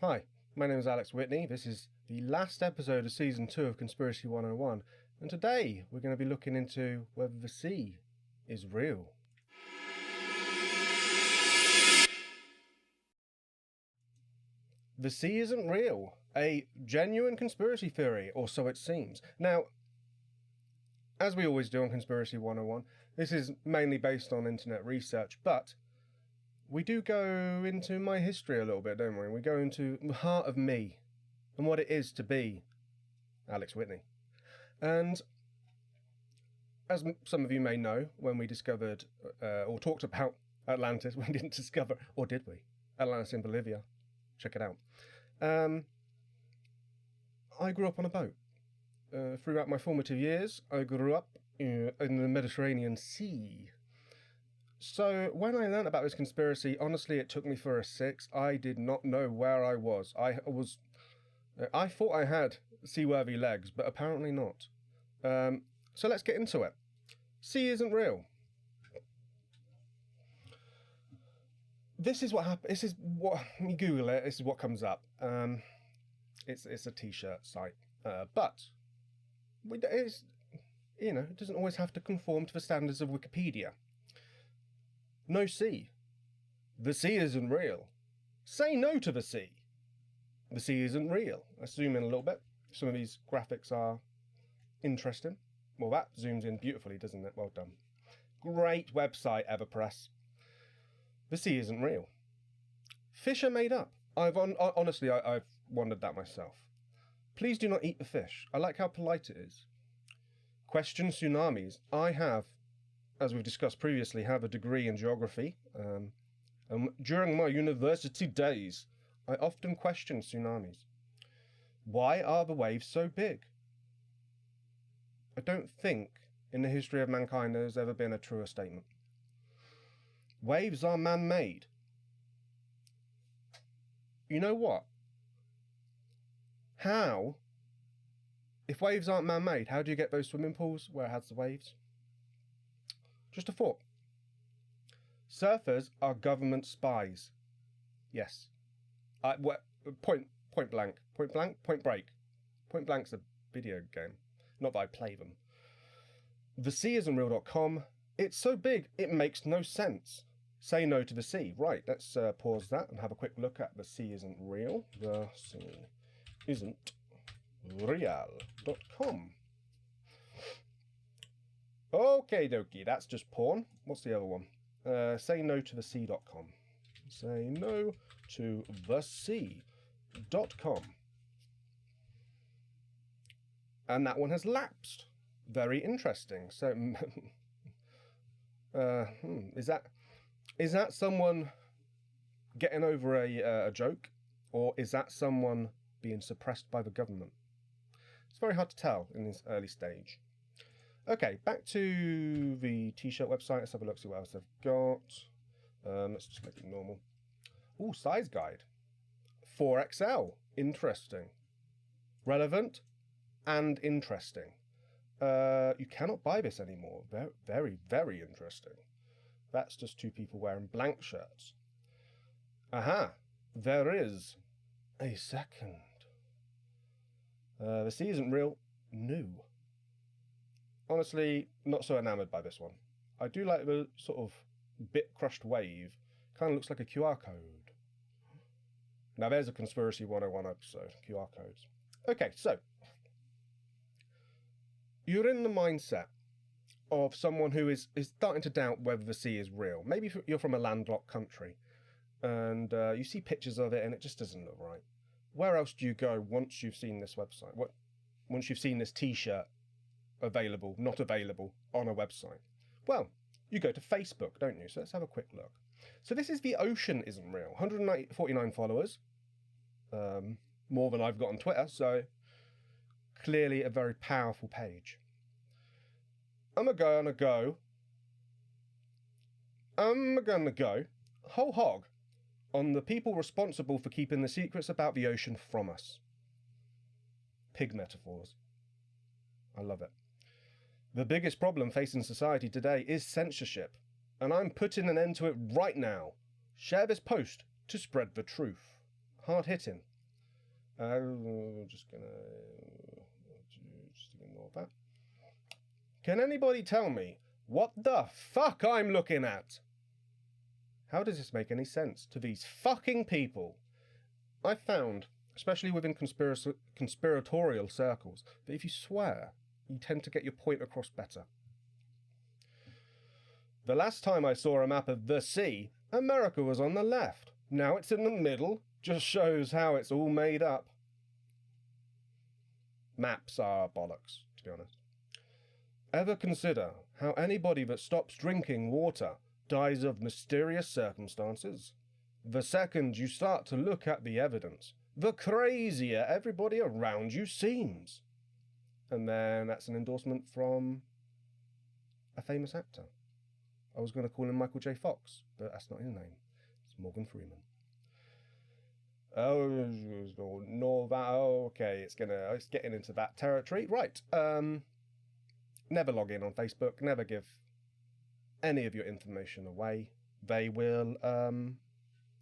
Hi, my name is Alex Witney. This is the last episode of Season 2 of Conspiracy 101, and today we're going to be looking into whether the sea is real. The sea isn't real. A genuine conspiracy theory, or so it seems. Now, as we always do on Conspiracy 101, this is mainly based on internet research, but we do go into my history a little bit, don't we? We go into the heart of me and what it is to be Alex Witney. And as some of you may know, when we discovered or talked about Atlantis, we didn't discover, or did we? Atlantis in Bolivia. Check it out. I grew up on a boat. Throughout my formative years, I grew up in the Mediterranean Sea. So when I learned about this conspiracy, honestly, it took me for a six. I did not know where I was. I thought I had seaworthy legs, but apparently not. So let's get into it. Sea isn't real. This is what happened. This is what you Google it. This is what comes up. It's a T-shirt site, but it doesn't always have to conform to the standards of Wikipedia. No sea. The sea isn't real. Say no to the sea. The sea isn't real. I zoom in a little bit. Some of these graphics are interesting. Well, that zooms in beautifully, doesn't it? Well done. Great website, Everpress. The sea isn't real. Fish are made up. Honestly, I've wondered that myself. Please do not eat the fish. I like how polite it is. Question tsunamis. I have, as we've discussed previously, have a degree in geography. And during my university days, I often questioned tsunamis. Why are the waves so big? I don't think in the history of mankind there's ever been a truer statement. Waves are man-made. You know what? How? If waves aren't man-made, how do you get those swimming pools where it has the waves? Just a thought. Surfers are government spies. Yes. Point blank. Point break. Point blank's a video game. Not that I play them. TheSeaIsn'tReal.com. It's so big, it makes no sense. Say no to the sea. Right, let's pause that and have a quick look at The Sea Isn't Real. The Sea Isn't Real.com. Okie dokie, that's just porn. What's the other one? Say no to the sea.com. Say no to the sea.com. And that one has lapsed. Very interesting. So, is that someone getting over a joke, or is that someone being suppressed by the government? It's very hard to tell in this early stage. Okay, back to the T-shirt website. Let's have a look, see what else they've got. Let's just make it normal. Ooh, size guide. 4XL. Interesting. Relevant and interesting. You cannot buy this anymore. Very, very, very interesting. That's just two people wearing blank shirts. Aha, there is a second. The sea isn't real. New. Honestly, not so enamoured by this one. I do like the sort of bit crushed wave. Kind of looks like a QR code. Now there's a Conspiracy 101 episode. QR codes. Okay, so you're in the mindset of someone who is starting to doubt whether the sea is real. Maybe you're from a landlocked country and you see pictures of it and it just doesn't look right. Where else do you go once you've seen this website? Once you've seen this T-shirt available, not available on a website? Well, you go to Facebook, don't you? So let's have a quick look. So this is The Ocean Isn't Real. 149 followers. More than I've got on Twitter, so clearly a very powerful page. I'm gonna go whole hog on the people responsible for keeping the secrets about the ocean from us. Pig metaphors. I love it. The biggest problem facing society today is censorship, and I'm putting an end to it right now. Share this post to spread the truth. Hard hitting, Just ignore that. Can anybody tell me what the fuck I'm looking at? How does this make any sense to these fucking people? I've found, especially within conspiratorial circles, that if you swear, you tend to get your point across better. The last time I saw a map of the sea, America was on the left. Now it's in the middle. Just shows how it's all made up. Maps are bollocks, to be honest. Ever consider how anybody that stops drinking water dies of mysterious circumstances? The second you start to look at the evidence, the crazier everybody around you seems. And then that's an endorsement from a famous actor. I was going to call him Michael J. Fox, but that's not his name. It's Morgan Freeman. Oh, no, that. Oh, okay, it's getting into that territory. Right. Never log in on Facebook. Never give any of your information away. They will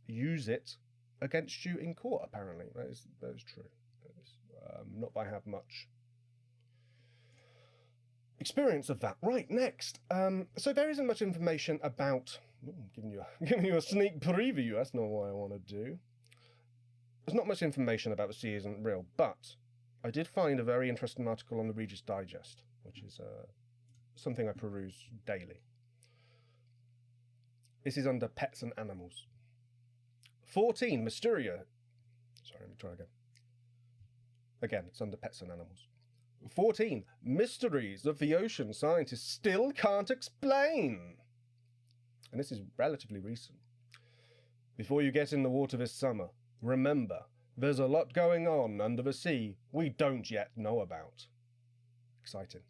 use it against you in court. Apparently, that is true. Not that I have much experience of that. Right, next. So there isn't much information about. Giving you a sneak preview. That's not what I want to do. There's not much information about the sea isn't real, but I did find a very interesting article on the Reader's Digest, which is something I peruse daily. This is under Pets and Animals. 14 mysterious. Sorry, let me try again. Again, it's under Pets and Animals. 14 mysteries of the ocean scientists still can't explain. And this is relatively recent. Before you get in the water this summer, remember, there's a lot going on under the sea we don't yet know about. Exciting.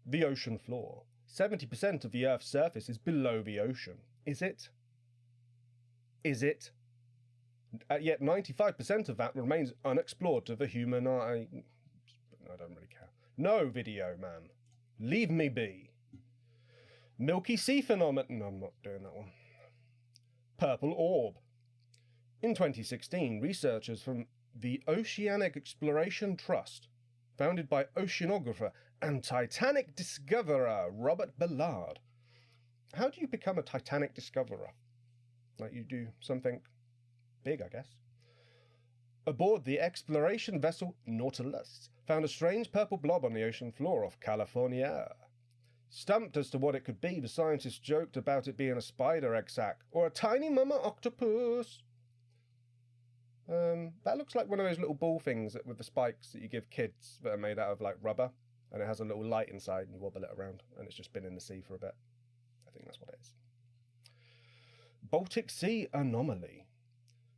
The ocean floor. 70% of the Earth's surface is below the ocean. Is it? Is it? Yet 95% of that remains unexplored to the human eye. I don't really care. No, video man. Leave me be. Milky Sea phenomenon. No, I'm not doing that one. Purple orb. In 2016, researchers from the Oceanic Exploration Trust, founded by oceanographer and Titanic discoverer Robert Ballard. How do you become a Titanic discoverer? Like you do something big, I guess. Aboard the exploration vessel Nautilus, found a strange purple blob on the ocean floor off California. Stumped as to what it could be, the scientists joked about it being a spider egg sac or a tiny mama octopus. That looks like one of those little ball things with the spikes that you give kids that are made out of like rubber, and it has a little light inside and you wobble it around, and it's just been in the sea for a bit. I think that's what it is. Baltic Sea anomaly.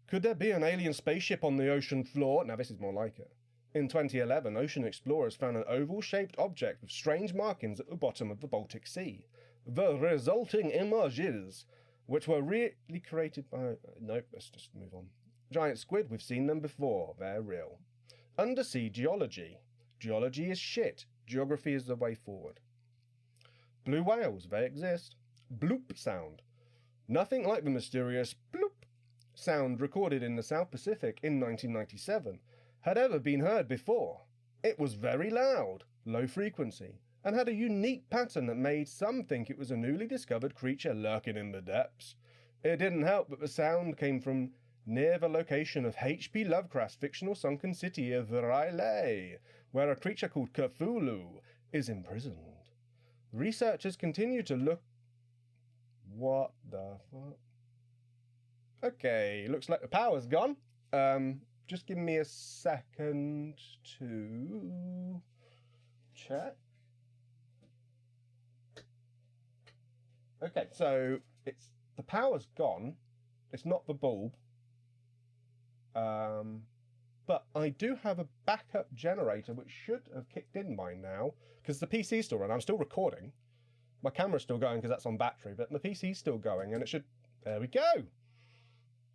Could there be an alien spaceship on the ocean floor? Now this is more like it. In 2011, ocean explorers found an oval-shaped object with strange markings at the bottom of the Baltic Sea. The resulting images, which were really created by... Nope, let's just move on. Giant squid, we've seen them before. They're real. Undersea geology. Geology is shit. Geography is the way forward. Blue whales, they exist. Bloop sound. Nothing like the mysterious bloop sound recorded in the South Pacific in 1997 had ever been heard before. It was very loud, low frequency, and had a unique pattern that made some think it was a newly discovered creature lurking in the depths. It didn't help that the sound came from near the location of H.P. Lovecraft's fictional sunken city of R'lyeh, where a creature called Cthulhu is imprisoned. Researchers continue to look... What the fuck? Okay, looks like the power's gone. Just give me a second to check. Okay, so the power's gone. It's not the bulb. But I do have a backup generator which should have kicked in by now because the PC's still running. I'm still recording. My camera's still going because that's on battery, but my PC's still going and it should... There we go.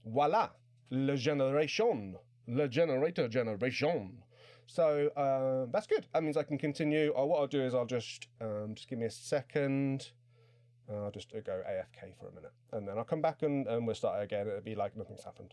Voila. Le generator generation. So that's good. That means I can continue. What I'll do is I'll just give me a second. I'll just go AFK for a minute. And then I'll come back and we'll start again. It'll be like nothing's happened.